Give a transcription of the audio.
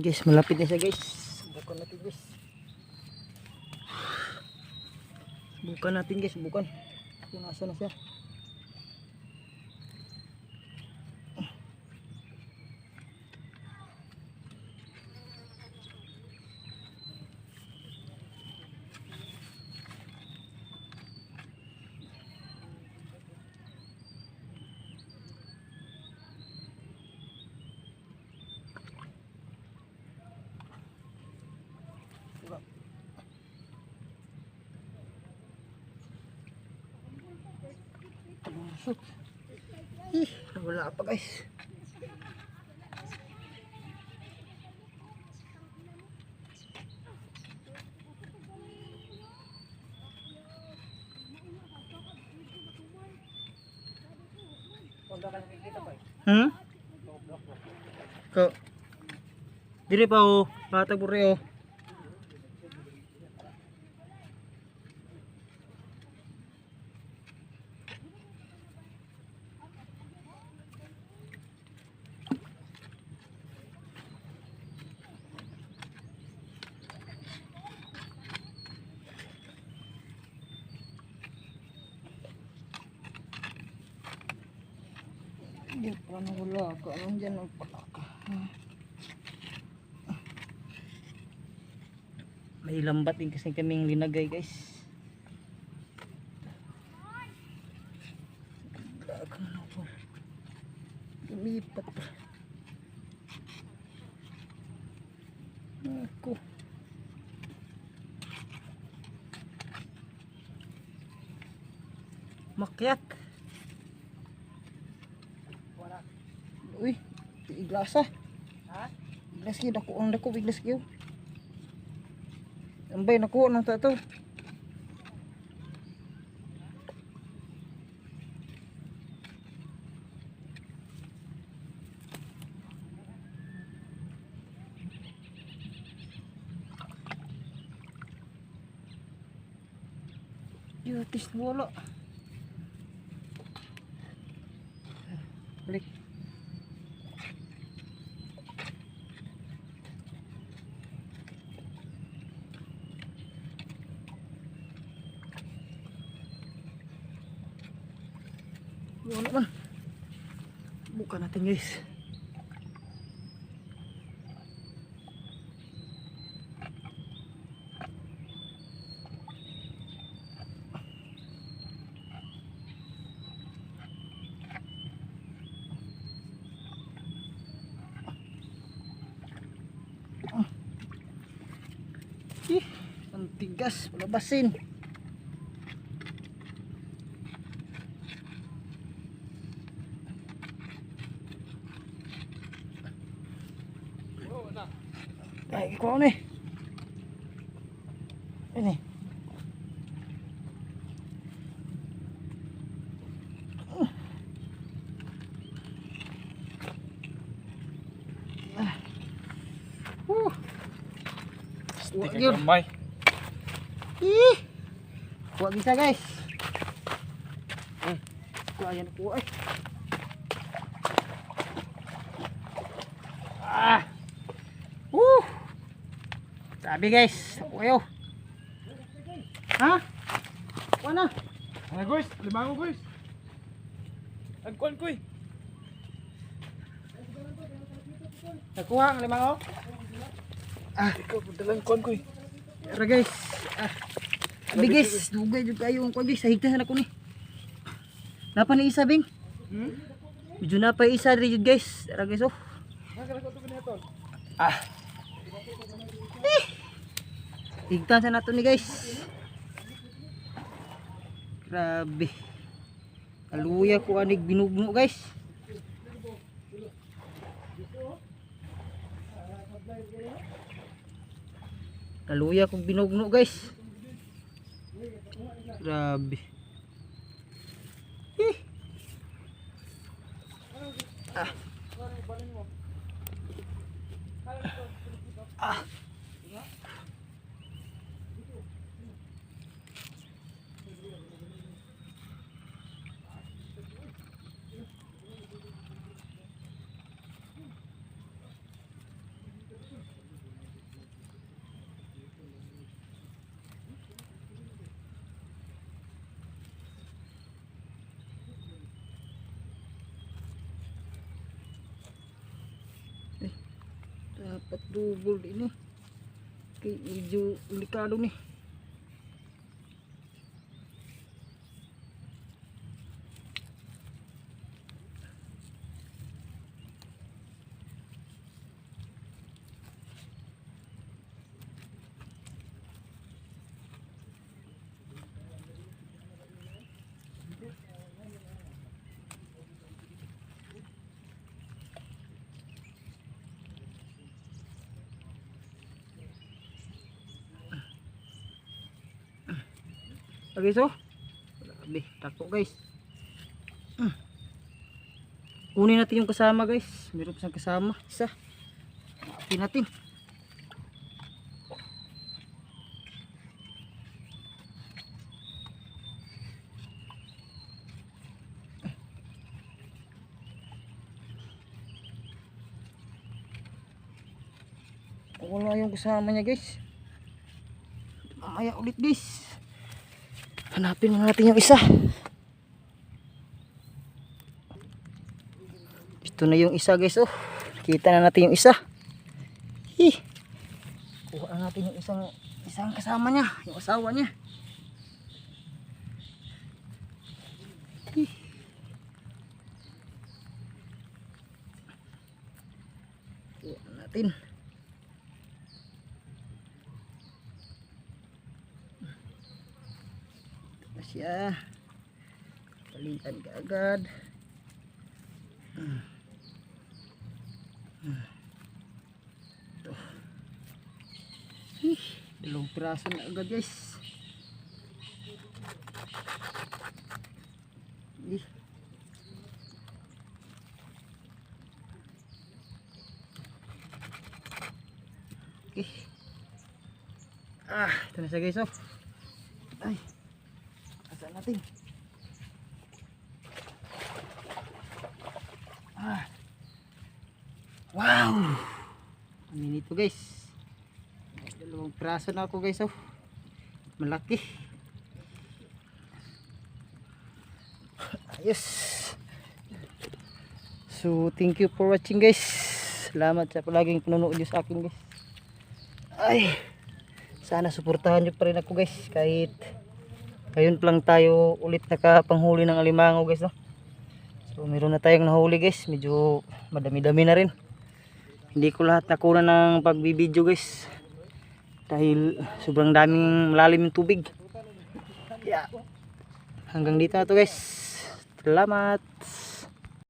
Guys, malapit na siya guys. Bukan natin guys. Bukan natin guys, bukan. Kung nasa na siya. Masuk. Ih, wala pa guys. Ko. Diri pa o, patag bureo. Hindi pa na wala ka. Anong dyan ang palaka? May lambat din kasi kaming linagay guys. Lumipat pa. Ako. Makyat. Uy, iglasa. Ha? Iglas yun, dako iglas yun. Ambay, nakuha nang tato. Yutis wala. Balik. Wala man. Buka natin guys. Ang tigas, palabasin. Ay, ikaw ni. Ini. Wag yun. Ih. Wag bisa guys. Kuha yan po ay. Sabi guys, kuyo. Ha? Wala. Ano guys? Limango guys. Agkuan koy. Nakuha ang limango. Ikaw padalang kuan koy. Tara guys. Abi guys, dugay jud kayo ang kuan guys, higtahan ako ni. Napa ni isa bing? Medyo na pa isa diri jud guys. Tara guys oh. Higtahan sa nato ni guys. Grabe. Kaluya ko anig binugno guys. Kaluya kong binugno guys. Grabe. Dapat double din eh. Okay, medyo delikado nih. Okay, so grabe, tako guys. Kunin natin yung kasama guys. Meron pa siyang kasama, isa. Kunin natin. Wala yung kasama niya guys. Mamaya ulit guys. Hanapin muna natin yung isa. Ito na yung isa guys. Oh, nakita na natin yung isa. Kuha na natin yung isang kasama niya, yung asawa niya. Kuha na natin. Siya palitan ka agad. Dalawang piraso na agad guys. Okay. Ito na siya guys. Oh, ay, natin. Wow, ano nito guys, dalawang piraso na ako guys. Oh, malaki. Ayos. So thank you for watching guys. Salamat sa palaging panonood nyo sa akin guys. Ay, sana suportahan nyo pa rin ako guys, kahit ngayon pa lang tayo ulit nakapanghuli ng alimango guys, no? So meron na tayong nahuli guys, medyo madami-dami na rin. Hindi ko lahat nakuha ng pagbibideo guys, dahil sobrang daming malalim yung tubig. Yeah. Hanggang dito na to guys. Salamat.